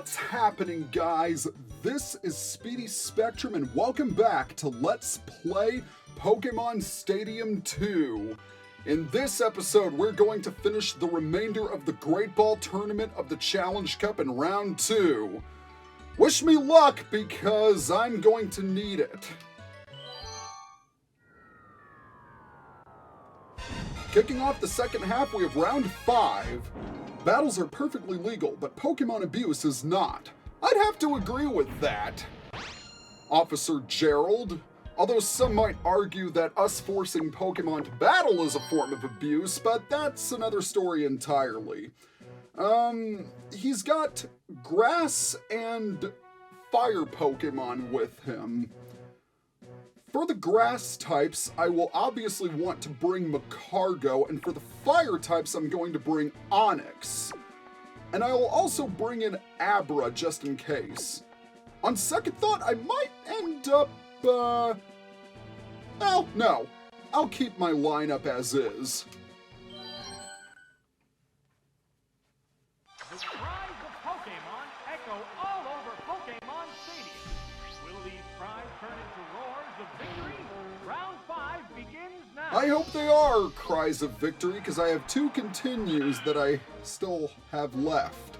What's happening, guys? This is Speedy Spectrum, and welcome back to Let's Play Pokémon Stadium 2. In this episode, we're going to finish the remainder of the Great Ball Tournament of the Challenge Cup in Round 2. Wish me luck, because I'm going to need it. Kicking off the second half, we have Round 5. Battles are perfectly legal, but Pokemon abuse is not. I'd have to agree with that. Officer Gerald. Although some might argue that us forcing Pokemon to battle is a form of abuse, but that's another story entirely. He's got grass and fire Pokemon with him. For the grass types, I will obviously want to bring Magcargo, and for the fire types, I'm going to bring Onix. And I will also bring in Abra, just in case. On second thought, I might end up, well, no. I'll keep my lineup as is. The cries of Pokémon echo all over Pokémon Stadium. Will these cries turn into roars of victory? Round 5 begins now. I hope they are cries of victory, because I have 2 continues that I still have left.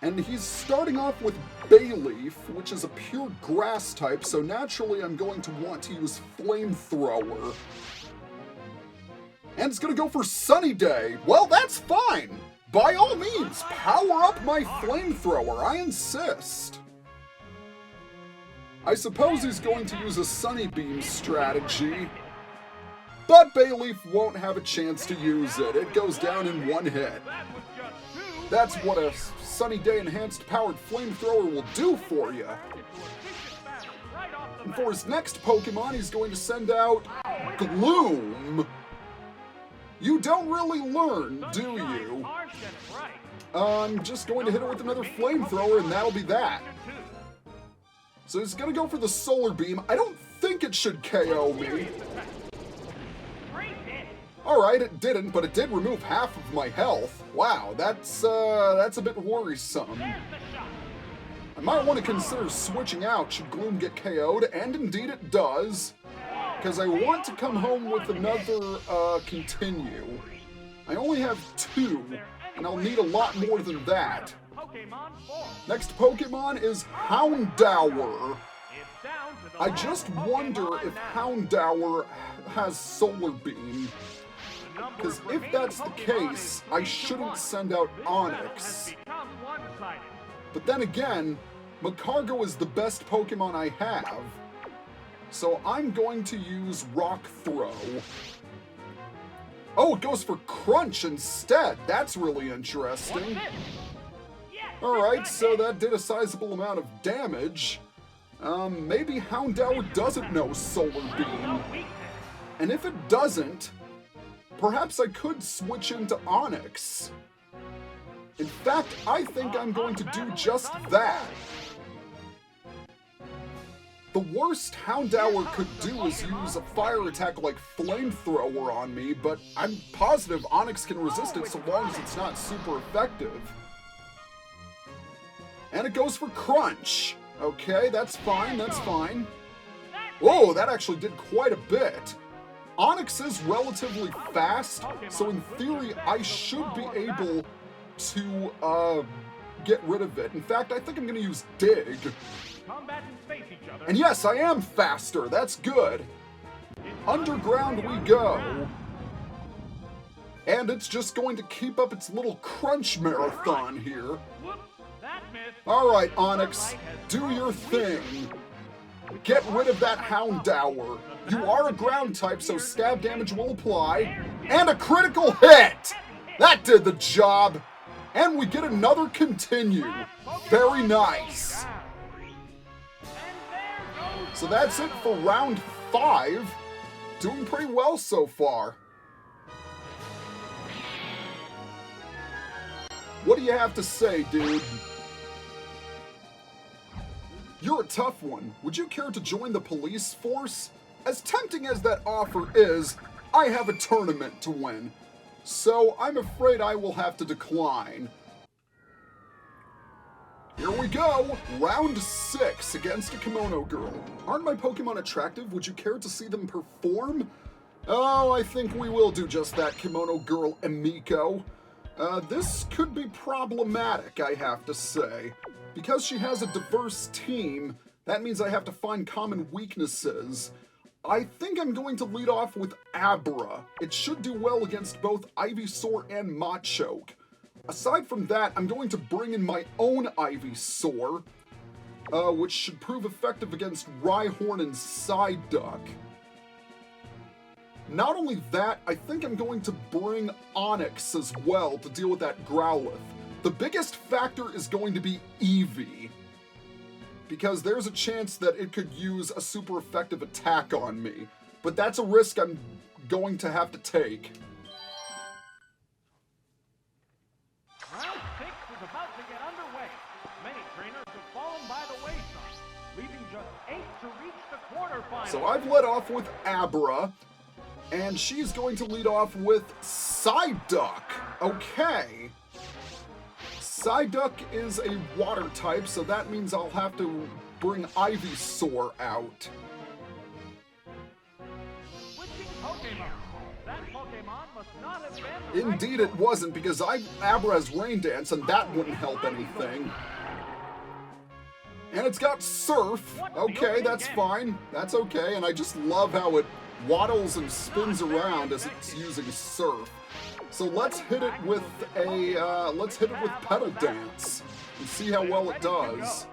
And he's starting off with Bayleaf, which is a pure grass type, so naturally I'm going to want to use Flamethrower. And it's going to go for Sunny Day. Well, that's fine. By all means, power up my Flamethrower, I insist. I suppose he's going to use a Sunny Beam strategy, but Bayleaf won't have a chance to use it. It goes down in 1 hit. That's what a Sunny Day Enhanced Powered Flamethrower will do for you. And for his next Pokemon, he's going to send out Gloom. You don't really learn, do you? I'm just going to hit it with another Flamethrower, and that'll be that. So he's going to go for the Solar Beam. I don't think it should KO me. Alright, it didn't, but it did remove half of my health. Wow, that's a bit worrisome. I might want to consider switching out should Gloom get KO'd, and indeed it does. Because I want to come home with another, continue. I only have 2, and I'll need a lot more than that. Next Pokemon is Houndour. I just wonder if Houndour has Solar Beam. Because if that's the case, I shouldn't send out Onix. But then again, Magcargo is the best Pokemon I have. So I'm going to use Rock Throw. Oh, it goes for Crunch instead. That's really interesting. Alright, so that did a sizable amount of damage. Maybe Houndour doesn't know Solar Beam. And if it doesn't, perhaps I could switch into Onix. In fact, I think I'm going to do just that. The worst Houndour could do is use a fire attack like Flamethrower on me, but I'm positive Onix can resist it so long as it's not super effective. And it goes for Crunch. Okay, that's fine, that's fine. Whoa, that actually did quite a bit. Onix is relatively fast, so in theory I should be able to get rid of it. In fact, I think I'm going to use Dig. And yes, I am faster, that's good. Underground we go. And it's just going to keep up its little crunch marathon here. Alright, Onix, do your thing. Get rid of that Houndour. You are a ground type, so stab damage will apply. And a critical hit! That did the job. And we get another continue. Very nice. So that's it for round 5. Doing pretty well so far. What do you have to say, dude? You're a tough one. Would you care to join the police force? As tempting as that offer is, I have a tournament to win. So I'm afraid I will have to decline. Here we go! Round 6 against a Kimono girl. Aren't my Pokemon attractive? Would you care to see them perform? Oh, I think we will do just that, Kimono girl Emiko. This could be problematic, I have to say. Because she has a diverse team, that means I have to find common weaknesses. I think I'm going to lead off with Abra. It should do well against both Ivysaur and Machoke. Aside from that, I'm going to bring in my own Ivysaur, which should prove effective against Rhyhorn and Psyduck. Not only that, I think I'm going to bring Onix as well to deal with that Growlithe. The biggest factor is going to be Eevee, because there's a chance that it could use a super effective attack on me. But that's a risk I'm going to have to take. Round 6 is about to get underway. Many trainers have fallen by the wayside, leaving just 8 to reach the quarterfinals. So I've led off with Abra, and she's going to lead off with Psyduck. Okay. Psyduck is a water type, so that means I'll have to bring Ivysaur out. Switching Pokemon. That Pokemon must not have been the Indeed it wasn't, because Abra has Rain Dance, and that wouldn't help anything. And it's got Surf. Okay, that's fine. That's okay, and I just love how it waddles and spins around as it's using Surf. So let's hit it with Petal Dance and see how well it does.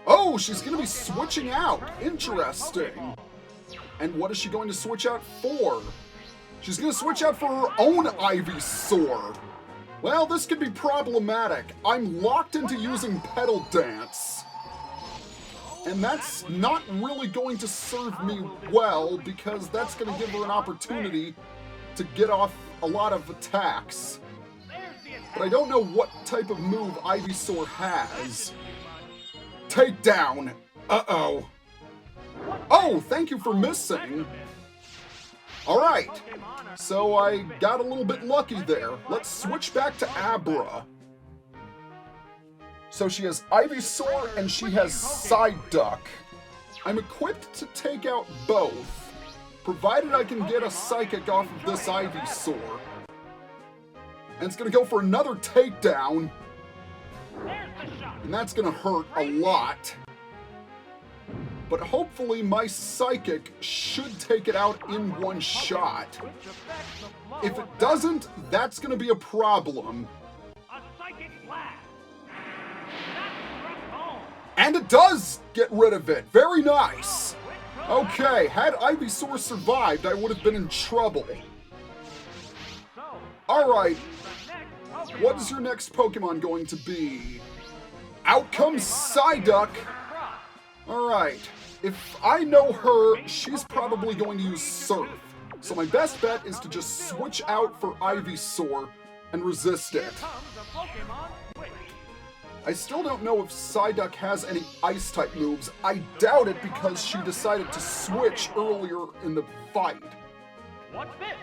Oh, she's going to be switching out. Interesting. And what is she going to switch out for? She's going to switch out for her own Ivysaur. Well, this could be problematic. I'm locked into using Petal Dance. And that's not really going to serve me well, because that's going to give her an opportunity to get off a lot of attacks. But I don't know what type of move Ivysaur has. Takedown! Uh-oh. Oh, thank you for missing. Alright, so I got a little bit lucky there. Let's switch back to Abra. So she has Ivysaur and she has Psyduck. I'm equipped to take out both, provided I can get a Psychic off of this Ivysaur. And it's gonna go for another takedown. And that's gonna hurt a lot. But hopefully my Psychic should take it out in one shot. If it doesn't, that's gonna be a problem. And it does get rid of it. Very nice. Okay, had Ivysaur survived, I would have been in trouble. Alright, what is your next Pokemon going to be? Out comes Psyduck. Alright, if I know her, she's probably going to use Surf. So my best bet is to just switch out for Ivysaur and resist it. I still don't know if Psyduck has any Ice-type moves. I doubt it because she decided to switch earlier in the fight. What's this?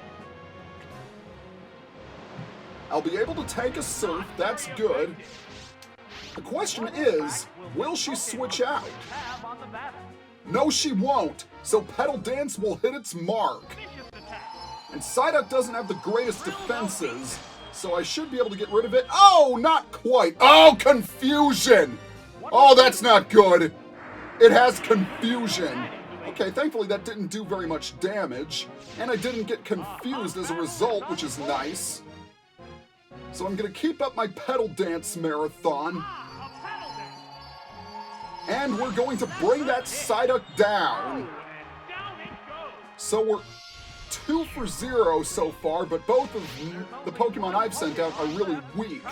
I'll be able to tank a Surf, that's good. The question is, will she switch out? No, she won't, so Petal Dance will hit its mark. And Psyduck doesn't have the greatest defenses, so I should be able to get rid of it. Oh, not quite. Oh, Confusion! Oh, that's not good. It has Confusion. Okay, thankfully that didn't do very much damage, and I didn't get confused as a result, which is nice. So I'm gonna keep up my Petal Dance marathon. And we're going to bring that Psyduck down. So we're 2 for 0 so far, but both of the Pokemon I've sent out are really weak.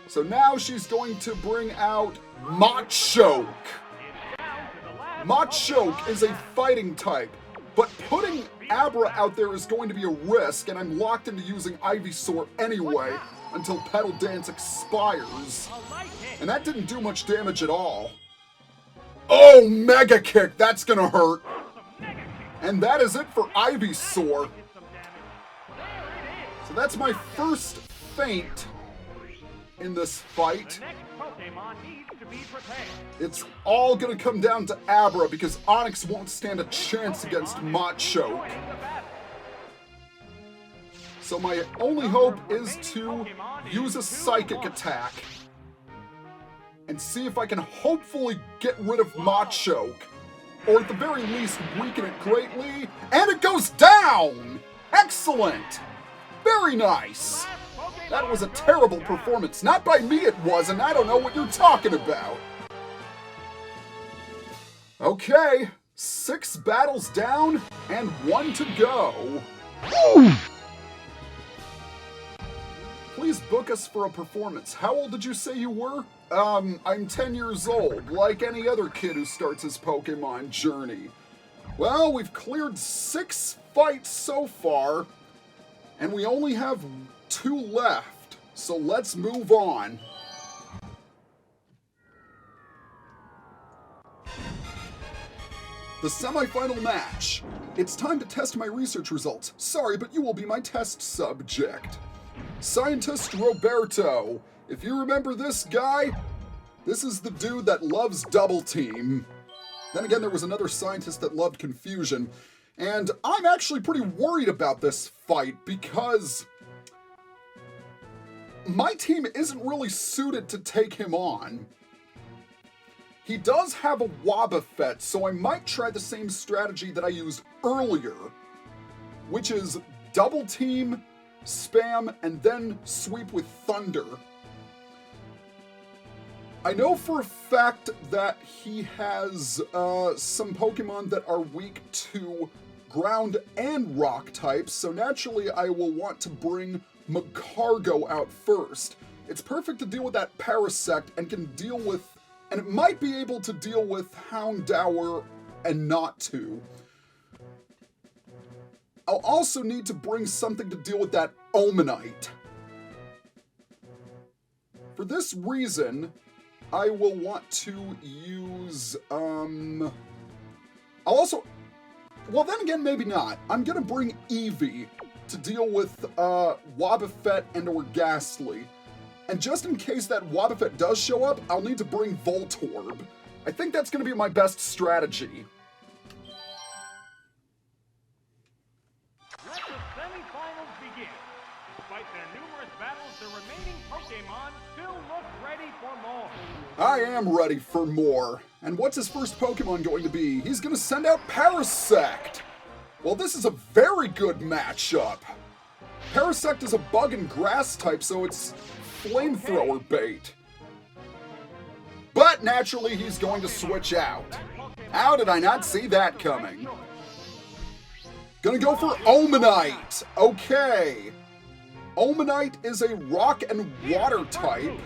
So now she's going to bring out Machoke. Machoke is a fighting type, but putting Abra out there is going to be a risk, and I'm locked into using Ivysaur anyway until Petal Dance expires. And that didn't do much damage at all. Oh, Mega Kick! That's gonna hurt! And that is it for Ivysaur. So that's my first feint in this fight. Pokemon needs to be prepared. It's all gonna come down to Abra because Onix won't stand a chance against Machoke. Join the battle. So my only hope is to use a Psychic attack and see if I can hopefully get rid of Machoke. Or at the very least, weaken it greatly. And it goes down! Excellent! Very nice! That was a terrible performance. Not by me it was, and I don't know what you're talking about. Okay, 6 battles down and 1 to go. Please book us for a performance. How old did you say you were? I'm 10 years old, like any other kid who starts his Pokemon journey. Well, we've cleared 6 fights so far, and we only have 2 left, so let's move on. The semifinal match. It's time to test my research results. Sorry, but you will be my test subject. Scientist Roberto. If you remember this guy, this is the dude that loves Double Team. Then again, there was another scientist that loved Confusion. And I'm actually pretty worried about this fight because my team isn't really suited to take him on. He does have a Wobbuffet, so I might try the same strategy that I used earlier, which is Double Team, spam, and then sweep with Thunder. I know for a fact that he has some Pokemon that are weak to ground and rock types, so naturally I will want to bring Magcargo out first. It's perfect to deal with that Parasect and can deal with, and it might be able to deal with Houndour and Natu. I'll also need to bring something to deal with that Omanite. For this reason, I will want to use, I'll also, well then again, maybe not. I'm gonna bring Eevee to deal with, Wobbuffet and or Ghastly. And just in case that Wobbuffet does show up, I'll need to bring Voltorb. I think that's gonna be my best strategy. Let the semifinals begin. Despite their numerous battles, the remaining Pokemon still look ready for more. I am ready for more. And what's his first Pokemon going to be? He's gonna send out Parasect! Well, this is a very good matchup. Parasect is a bug and grass type, so it's flamethrower bait. But naturally, he's going to switch out. How did I not see that coming? Gonna go for Omanite. Okay. Omanite is a rock and water type.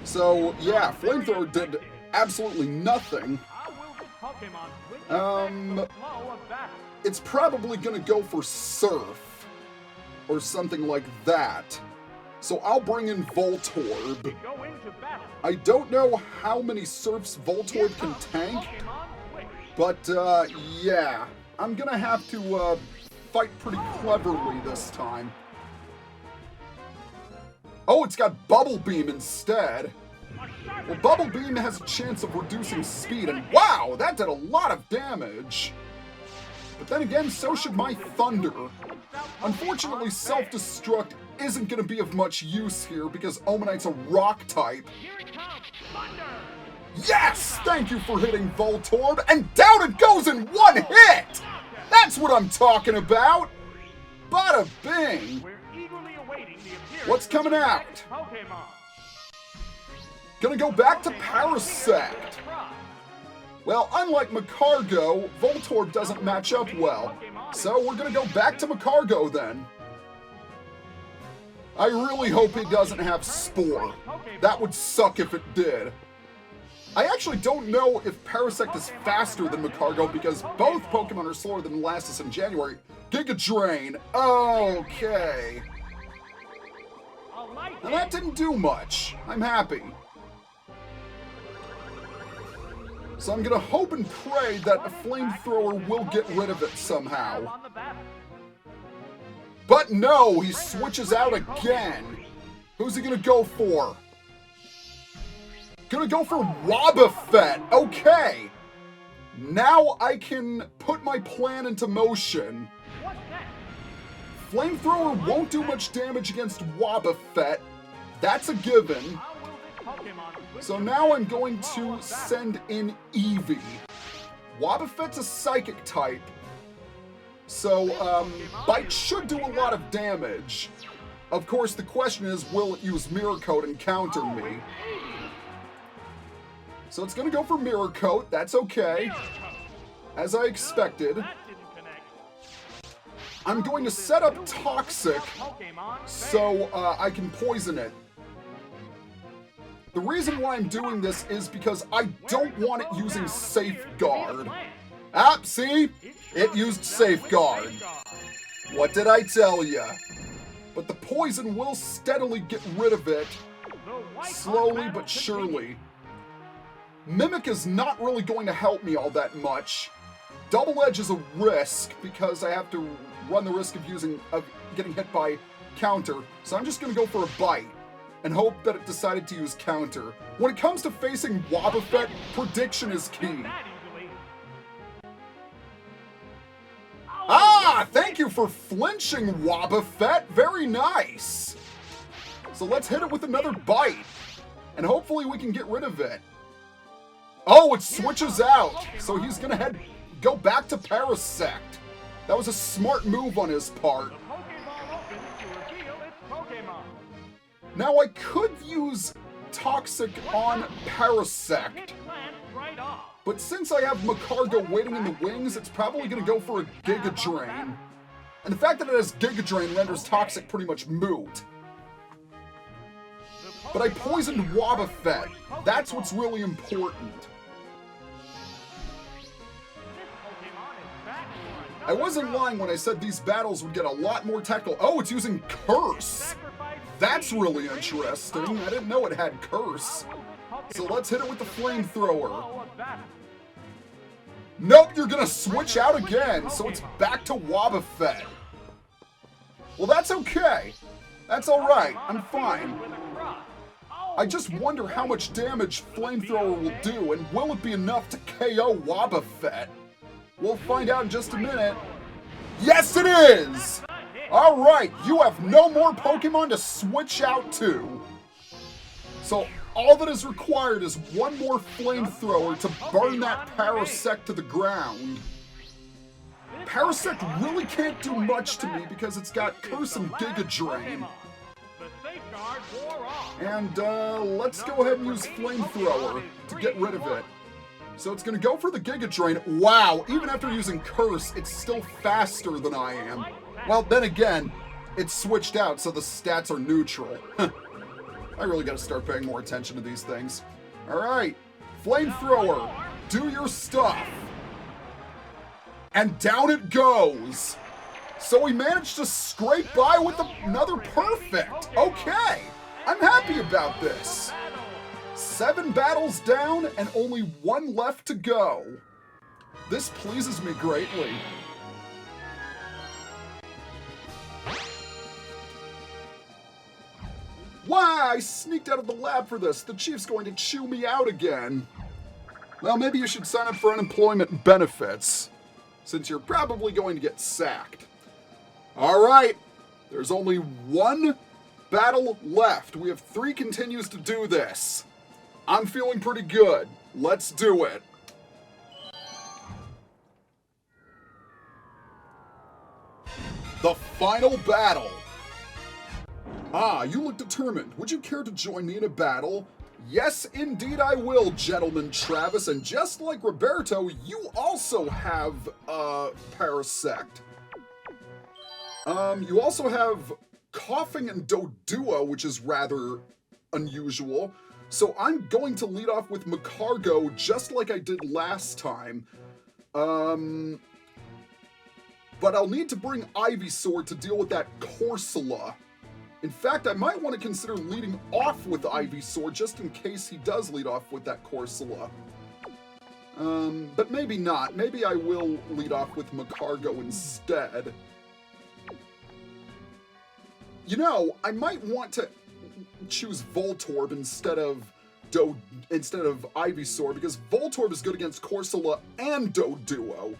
So, yeah, flamethrower did absolutely nothing. It's probably gonna go for Surf or something like that. So I'll bring in Voltorb. I don't know how many Surfs Voltorb can tank, but yeah, I'm gonna have to fight pretty cleverly this time. Oh, it's got Bubble Beam instead. Well, Bubble Beam has a chance of reducing speed, and wow, that did a lot of damage. But then again, so should my Thunder. Unfortunately, Self-Destruct isn't going to be of much use here because Omanite's a rock type. Yes! Thank you for hitting Voltorb, and down it goes in one hit! That's what I'm talking about! Bada bing! What's coming out? Gonna go back to Parasect. Well, unlike Magcargo, Voltorb doesn't match up well. So we're gonna go back to Magcargo then. I really hope he doesn't have Spore. That would suck if it did. I actually don't know if Parasect is faster than Magcargo because both Pokemon are slower than Elastis in January. Giga Drain. Okay. Now that didn't do much. I'm happy. So I'm gonna hope and pray that a flamethrower will get rid of it somehow. But no, he switches out again. Who's he gonna go for? Gonna go for Wobbuffet. Okay. Now I can put my plan into motion. Flamethrower won't do much damage against Wobbuffet. That's a given. So now I'm going to send in Eevee. Wobbuffet's a psychic type. So, Bite should do a lot of damage. Of course, the question is, will it use Mirror Coat and counter me? So it's gonna go for Mirror Coat. That's okay. As I expected. I'm going to set up Toxic so I can poison it. The reason why I'm doing this is because I don't want it using Safeguard. Ah, see? It used Safeguard. What did I tell ya? But the poison will steadily get rid of it, slowly but surely. Mimic is not really going to help me all that much. Double Edge is a risk because I have to run the risk of getting hit by counter. So I'm just going to go for a Bite and hope that it decided to use counter. When it comes to facing Wobbuffet, prediction is key. Ah, thank you for flinching, Wobbuffet. Very nice. So let's hit it with another Bite, and hopefully we can get rid of it. Oh, it switches out, so he's gonna go back to Parasect. That was a smart move on his part. Now I could use Toxic on Parasect, but since I have Macargo waiting in the wings, it's probably going to go for a Giga Drain. And the fact that it has Giga Drain renders Toxic pretty much moot. But I poisoned Wobbuffet. That's what's really important. I wasn't lying when I said these battles would get a lot more tactical. Oh, it's using Curse. That's really interesting. I didn't know it had Curse. So let's hit it with the Flamethrower. Nope, you're gonna switch out again, so it's back to Wobbuffet. Well, that's okay. That's alright, I'm fine. I just wonder how much damage Flamethrower will do, and will it be enough to KO Wobbuffet? We'll find out in just a minute. Yes, it is! Alright, you have no more Pokemon to switch out to. So all that is required is one more Flamethrower to burn that Parasect to the ground. Parasect really can't do much to me because it's got Curse and Giga Drain. And let's go ahead and use Flamethrower to get rid of it. So it's going to go for the Giga Drain. Wow, even after using Curse, it's still faster than I am. Well, then again, it's switched out, so the stats are neutral. I really got to start paying more attention to these things. Alright, Flamethrower, do your stuff. And down it goes. So we managed to scrape by with another perfect. Okay, I'm happy about this. 7 battles down and only 1 left to go. This pleases me greatly. Why? I sneaked out of the lab for this. The chief's going to chew me out again. Well, maybe you should sign up for unemployment benefits, since you're probably going to get sacked. Alright, there's only 1 battle left. We have 3 continues to do this. I'm feeling pretty good. Let's do it. The final battle. Ah, you look determined. Would you care to join me in a battle? Yes, indeed I will, gentleman Travis. And just like Roberto, you also have, Parasect. You also have Coughing and Doduo, which is rather unusual. So I'm going to lead off with Macargo, just like I did last time. But I'll need to bring Ivysaur to deal with that Corsola. In fact, I might want to consider leading off with Ivysaur just in case he does lead off with that Corsola. But maybe not. Maybe I will lead off with Macargo instead. You know, I might want to choose Voltorb instead of Ivysaur, because Voltorb is good against Corsola and Doduo.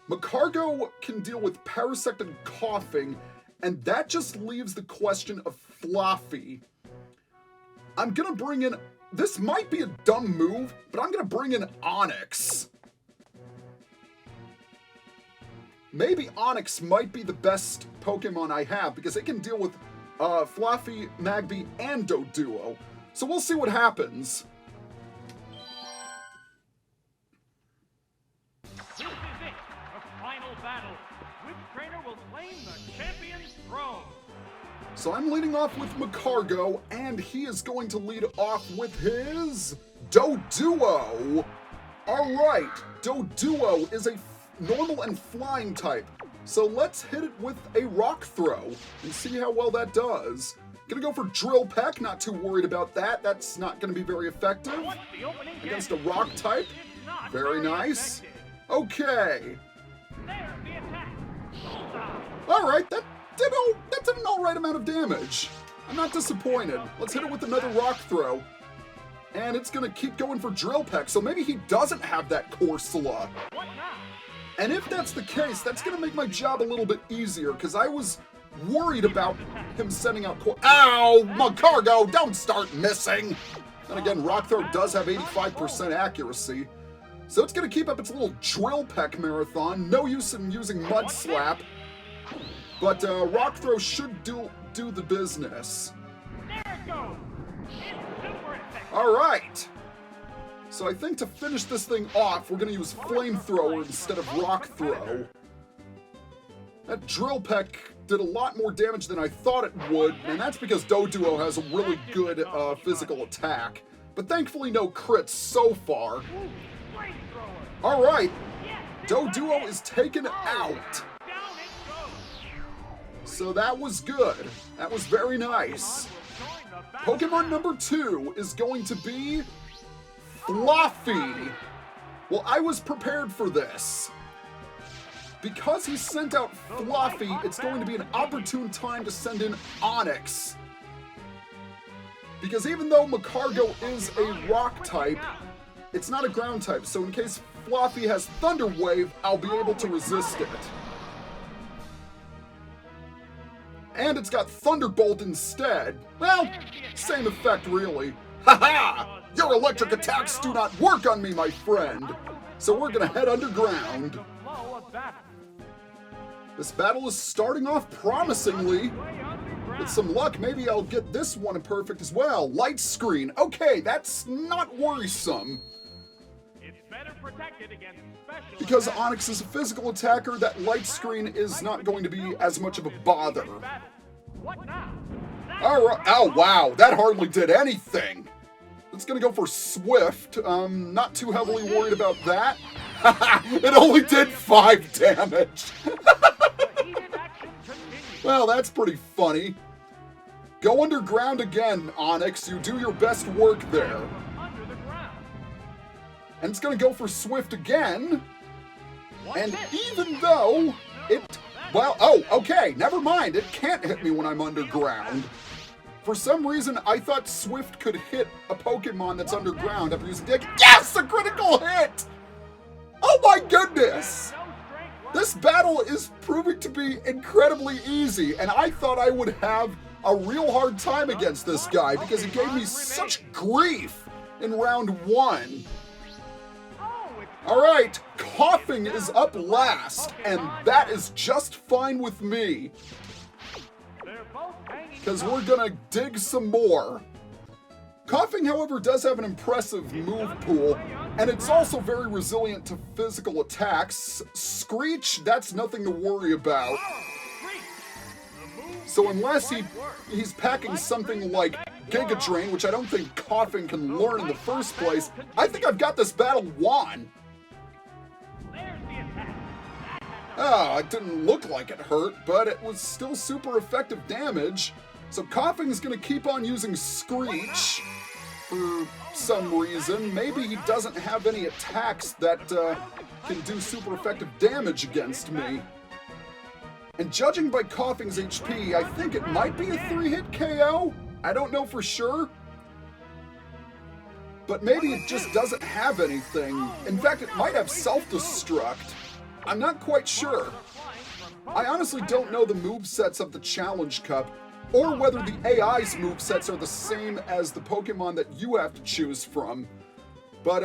Magcargo can deal with Parasect and Coughing, and that just leaves the question of Fluffy. I'm gonna bring in... This might be a dumb move, but I'm gonna bring in Onix. Maybe Onix might be the best Pokemon I have, because it can deal with Fluffy, Magby, and Doduo. So we'll see what happens. This is it, the final battle. Which trainer will claim the champion's throne? So I'm leading off with Magcargo, and he is going to lead off with his Doduo. Alright, Doduo is a normal and flying type. So let's hit it with a rock throw and see how well that does. Gonna go for Drill Peck, not too worried about that. That's not gonna be very effective against a rock type. Very nice. Okay. Alright, that did an alright amount of damage. I'm not disappointed. Let's hit it with another rock throw. And it's gonna keep going for Drill Peck, so maybe he doesn't have that Corsola. And if that's the case, that's gonna make my job a little bit easier, because I was worried about him sending out Ow! Magcargo, don't start missing! Then again, Rock Throw does have 85% accuracy. So it's gonna keep up its little Drill Peck marathon. No use in using Mud Slap. But Rock Throw should do the business. Alright! So I think to finish this thing off, we're gonna use Flamethrower instead of Rock Throw. That Drill Peck did a lot more damage than I thought it would, and that's because Doduo has a really good physical attack. But thankfully no crits so far. Alright, Doduo is taken out. So that was good. That was very nice. Pokemon number 2 is going to be Fluffy. Well, I was prepared for this. Because he sent out Fluffy, it's going to be an opportune time to send in Onix. Because even though Magcargo is a rock type, it's not a ground type, so in case Fluffy has Thunder Wave, I'll be able to resist it. And it's got Thunderbolt instead. Well, same effect really. Haha! Your electric attacks do not work on me, my friend. So we're gonna head underground. This battle is starting off promisingly. With some luck, maybe I'll get this one perfect as well. Light Screen. Okay, that's not worrisome. Because Onix is a physical attacker, that Light Screen is not going to be as much of a bother. Alright. Oh, wow. That hardly did anything. It's gonna go for Swift. Not too heavily worried about that. It only did 5 damage. Well, that's pretty funny. Go underground again, Onix. You do your best work there. And it's gonna go for Swift again. And even though it... Well, oh, okay, never mind. It can't hit me when I'm underground. For some reason, I thought Swift could hit a Pokemon that's underground after using Dig. Yes, a critical hit! Oh my goodness! This battle is proving to be incredibly easy, and I thought I would have a real hard time against this guy because he gave me such grief in round 1. Alright, Coughing is up last, and that is just fine with me. Because we're gonna dig some more. Coughing, however, does have an impressive move pool, and it's also very resilient to physical attacks. Screech, that's nothing to worry about. So unless he's packing something like Giga Drain, which I don't think Coughing can learn in the first place, I think I've got this battle won. Oh, it didn't look like it hurt, but it was still super effective damage. So Coughing's gonna keep on using Screech for some reason. Maybe he doesn't have any attacks that can do super effective damage against me. And judging by Coughing's HP, I think it might be a 3-hit KO. I don't know for sure. but maybe it just doesn't have anything. In fact, it might have self-destruct. I'm not quite sure. I honestly don't know the movesets of the Challenge Cup, or whether the AI's movesets are the same as the Pokemon that you have to choose from. But,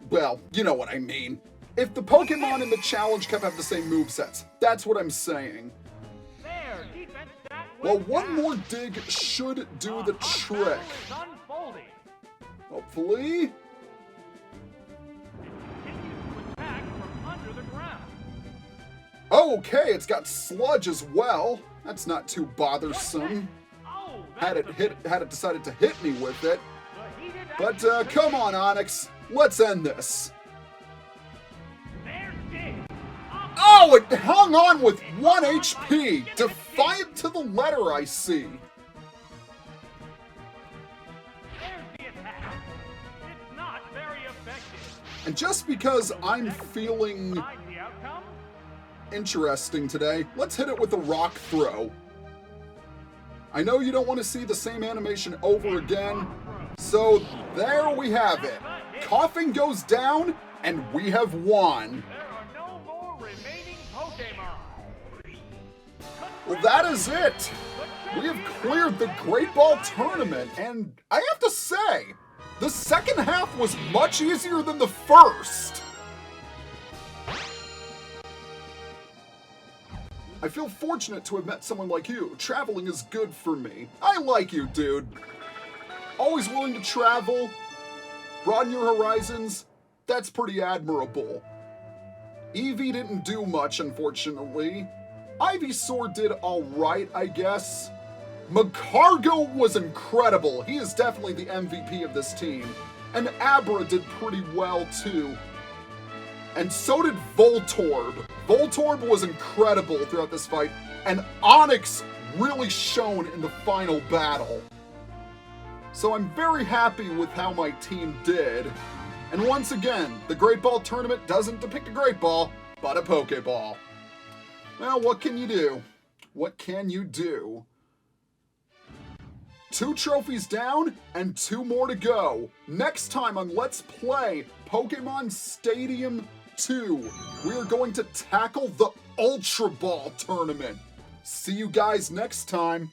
well, you know what I mean. If the Pokemon in the Challenge Cup have the same movesets, that's what I'm saying. Well, one more dig should do the trick. Hopefully. Okay, it's got Sludge as well. That's not too bothersome. Had it decided to hit me with it. But come on, Onix, let's end this. Oh, it hung on with 1 HP! Defiant to the letter, I see. And just because I'm feeling interesting today, let's hit it with a rock throw. I know you don't want to see the same animation over again, so there we have it. Coughing goes down, and we have won. Well, that is it. We have cleared the Great Ball Tournament, and I have to say, the second half was much easier than the first. I feel fortunate to have met someone like you. Traveling is good for me. I like you, dude. Always willing to travel, broaden your horizons. That's pretty admirable. Eevee didn't do much, unfortunately. Ivysaur did alright, I guess. Magcargo was incredible. He is definitely the MVP of this team. And Abra did pretty well, too. And so did Voltorb. Voltorb was incredible throughout this fight, and Onix really shone in the final battle. So I'm very happy with how my team did. And once again, the Great Ball Tournament doesn't depict a Great Ball, but a Pokeball. Well, what can you do? What can you do? 2 trophies down, and 2 more to go. Next time on Let's Play Pokemon Stadium 2, we are going to tackle the Ultra Ball Tournament. See you guys next time.